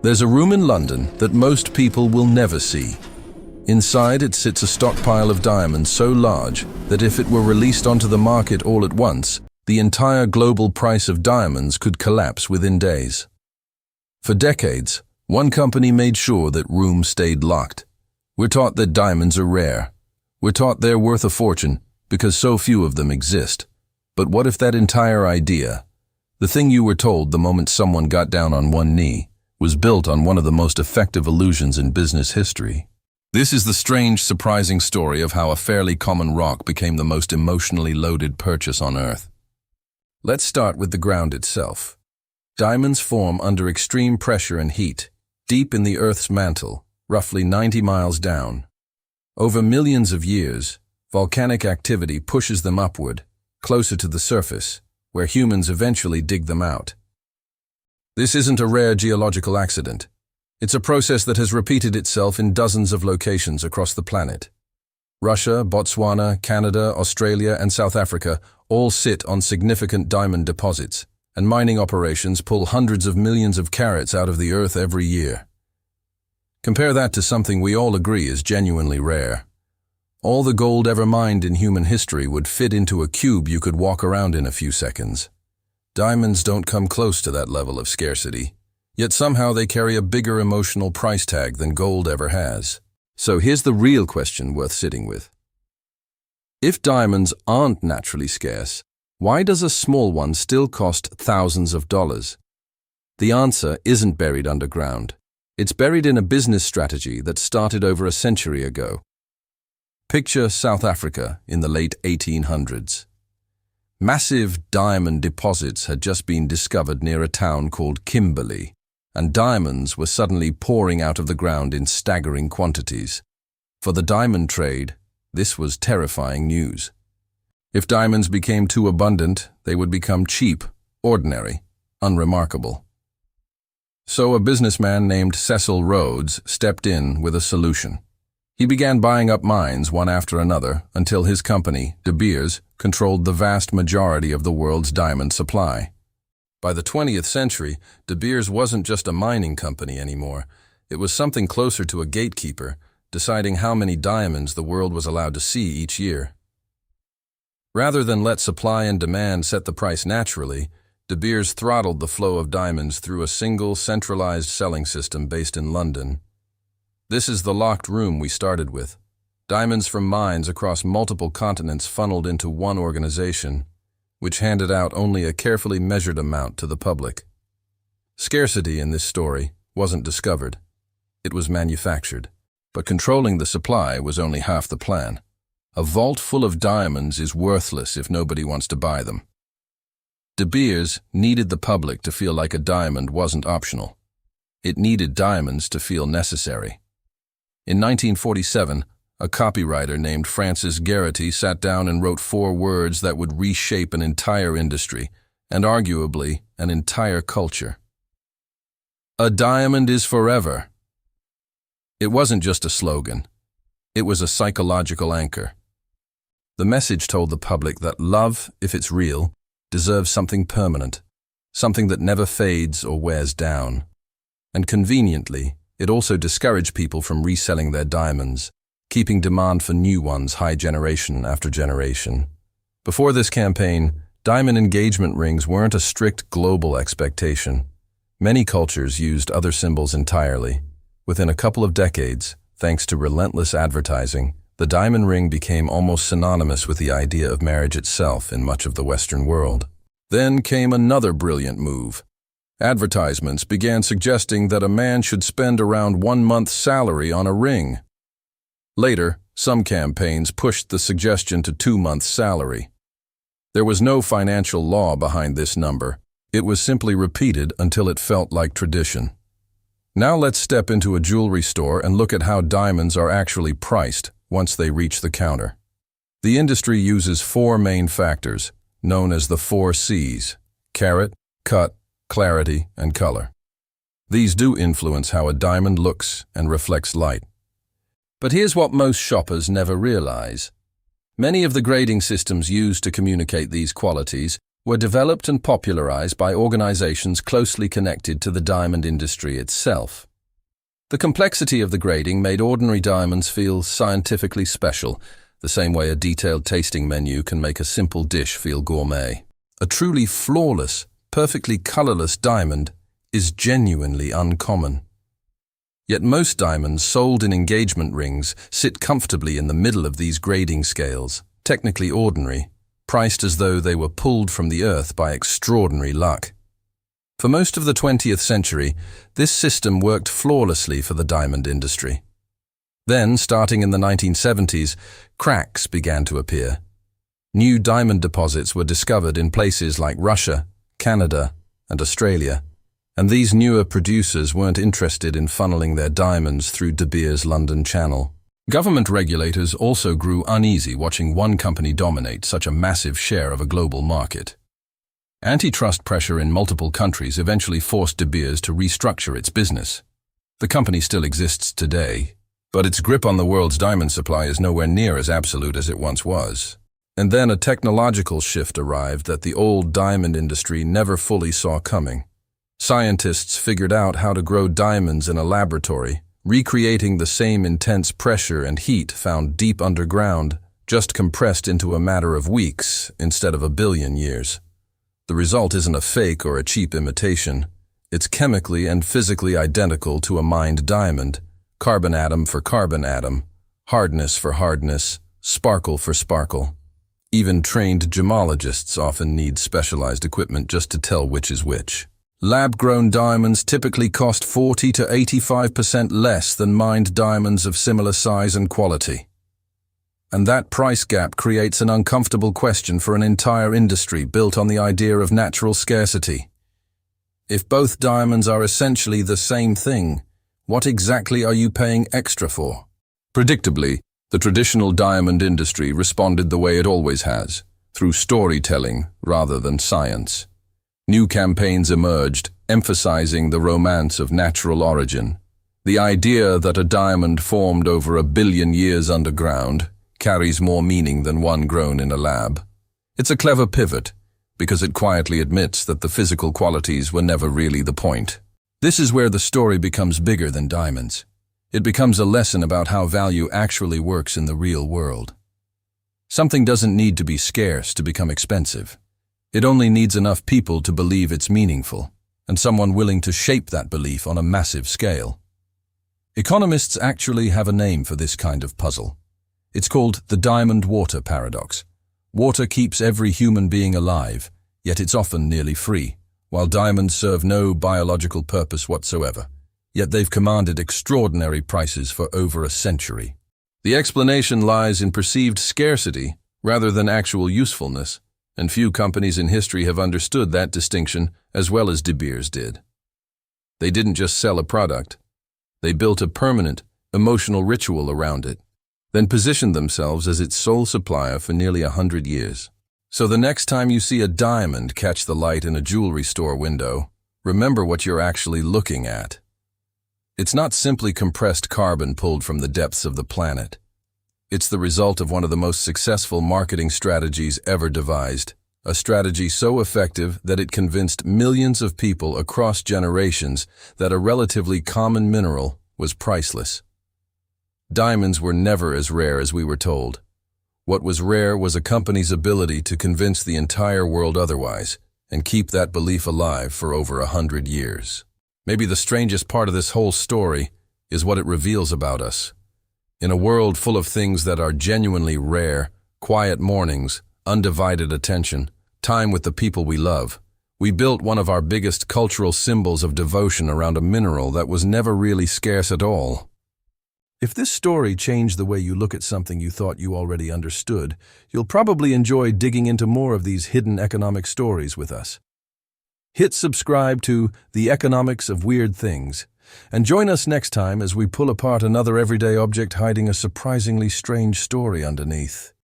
There's a room in London that most people will never see. Inside it sits a stockpile of diamonds so large that if it were released onto the market all at once, the entire global price of diamonds could collapse within days. For decades, one company made sure that room stayed locked. We're taught that diamonds are rare. We're taught they're worth a fortune because so few of them exist. But what if that entire idea, the thing you were told the moment someone got down on one knee, was built on one of the most effective illusions in business history? This is the strange, surprising story of how a fairly common rock became the most emotionally loaded purchase on Earth. Let's start with the ground itself. Diamonds form under extreme pressure and heat, deep in the Earth's mantle, roughly 90 miles down. Over millions of years, volcanic activity pushes them upward, closer to the surface, where humans eventually dig them out. This isn't a rare geological accident. It's a process that has repeated itself in dozens of locations across the planet. Russia, Botswana, Canada, Australia, and South Africa all sit on significant diamond deposits, and mining operations pull hundreds of millions of carats out of the earth every year. Compare that to something we all agree is genuinely rare. All the gold ever mined in human history would fit into a cube you could walk around in a few seconds. Diamonds don't come close to that level of scarcity, yet somehow they carry a bigger emotional price tag than gold ever has. So here's the real question worth sitting with. If diamonds aren't naturally scarce, why does a small one still cost thousands of dollars? The answer isn't buried underground. It's buried in a business strategy that started over a century ago. Picture South Africa in the late 1800s. Massive diamond deposits had just been discovered near a town called Kimberley, and diamonds were suddenly pouring out of the ground in staggering quantities. For the diamond trade, this was terrifying news. If diamonds became too abundant, they would become cheap, ordinary, unremarkable. So a businessman named Cecil Rhodes stepped in with a solution. He began buying up mines one after another until his company, De Beers, controlled the vast majority of the world's diamond supply. By the 20th century, De Beers wasn't just a mining company anymore. It was something closer to a gatekeeper, deciding how many diamonds the world was allowed to see each year. Rather than let supply and demand set the price naturally, De Beers throttled the flow of diamonds through a single, centralized selling system based in London. This is the locked room we started with. Diamonds from mines across multiple continents funneled into one organization, which handed out only a carefully measured amount to the public. Scarcity in this story wasn't discovered. It was manufactured. But controlling the supply was only half the plan. A vault full of diamonds is worthless if nobody wants to buy them. De Beers needed the public to feel like a diamond wasn't optional. It needed diamonds to feel necessary. In 1947, a copywriter named Francis Geraghty sat down and wrote 4 words that would reshape an entire industry, and arguably an entire culture. A diamond is forever. It wasn't just a slogan. It was a psychological anchor. The message told the public that love, if it's real, deserves something permanent, something that never fades or wears down. And conveniently, it also discouraged people from reselling their diamonds, keeping demand for new ones high generation after generation. Before this campaign, diamond engagement rings weren't a strict global expectation. Many cultures used other symbols entirely. Within a couple of decades, thanks to relentless advertising, the diamond ring became almost synonymous with the idea of marriage itself in much of the Western world. Then came another brilliant move. Advertisements began suggesting that a man should spend around 1 month's salary on a ring. Later, some campaigns pushed the suggestion to 2 months' salary. There was no financial law behind this number. It was simply repeated until it felt like tradition. Now let's step into a jewelry store and look at how diamonds are actually priced once they reach the counter. The industry uses 4 main factors, known as the 4 C's: carat, cut, clarity, and color. These do influence how a diamond looks and reflects light. But here's what most shoppers never realize. Many of the grading systems used to communicate these qualities were developed and popularized by organizations closely connected to the diamond industry itself. The complexity of the grading made ordinary diamonds feel scientifically special, the same way a detailed tasting menu can make a simple dish feel gourmet. A truly flawless, perfectly colorless diamond is genuinely uncommon. Yet most diamonds sold in engagement rings sit comfortably in the middle of these grading scales, technically ordinary, priced as though they were pulled from the earth by extraordinary luck. For most of the 20th century, this system worked flawlessly for the diamond industry. Then, starting in the 1970s, cracks began to appear. New diamond deposits were discovered in places like Russia, Canada, and Australia, and these newer producers weren't interested in funneling their diamonds through De Beers London Channel. Government regulators also grew uneasy watching one company dominate such a massive share of a global market. Antitrust pressure in multiple countries eventually forced De Beers to restructure its business. The company still exists today, but its grip on the world's diamond supply is nowhere near as absolute as it once was. And then a technological shift arrived that the old diamond industry never fully saw coming. Scientists figured out how to grow diamonds in a laboratory, recreating the same intense pressure and heat found deep underground, just compressed into a matter of weeks instead of a billion years. The result isn't a fake or a cheap imitation. It's chemically and physically identical to a mined diamond, carbon atom for carbon atom, hardness for hardness, sparkle for sparkle. Even trained gemologists often need specialized equipment just to tell which is which. Lab-grown diamonds typically cost 40 to 85% less than mined diamonds of similar size and quality. And that price gap creates an uncomfortable question for an entire industry built on the idea of natural scarcity. If both diamonds are essentially the same thing, what exactly are you paying extra for? Predictably, the traditional diamond industry responded the way it always has, through storytelling rather than science. New campaigns emerged, emphasizing the romance of natural origin. The idea that a diamond formed over 1 billion years underground carries more meaning than one grown in a lab. It's a clever pivot, because it quietly admits that the physical qualities were never really the point. This is where the story becomes bigger than diamonds. It becomes a lesson about how value actually works in the real world. Something doesn't need to be scarce to become expensive. It only needs enough people to believe it's meaningful, and someone willing to shape that belief on a massive scale. Economists actually have a name for this kind of puzzle. It's called the diamond-water paradox. Water keeps every human being alive, yet it's often nearly free, while diamonds serve no biological purpose whatsoever. Yet they've commanded extraordinary prices for over a century. The explanation lies in perceived scarcity rather than actual usefulness, and few companies in history have understood that distinction as well as De Beers did. They didn't just sell a product. They built a permanent, emotional ritual around it, then positioned themselves as its sole supplier for nearly 100 years. So the next time you see a diamond catch the light in a jewelry store window, remember what you're actually looking at. It's not simply compressed carbon pulled from the depths of the planet. It's the result of one of the most successful marketing strategies ever devised, a strategy so effective that it convinced millions of people across generations that a relatively common mineral was priceless. Diamonds were never as rare as we were told. What was rare was a company's ability to convince the entire world otherwise, and keep that belief alive for over 100 years. Maybe the strangest part of this whole story is what it reveals about us. In a world full of things that are genuinely rare, quiet mornings, undivided attention, time with the people we love, we built one of our biggest cultural symbols of devotion around a mineral that was never really scarce at all. If this story changed the way you look at something you thought you already understood, you'll probably enjoy digging into more of these hidden economic stories with us. Hit subscribe to The Economics of Weird Things, and join us next time as we pull apart another everyday object hiding a surprisingly strange story underneath.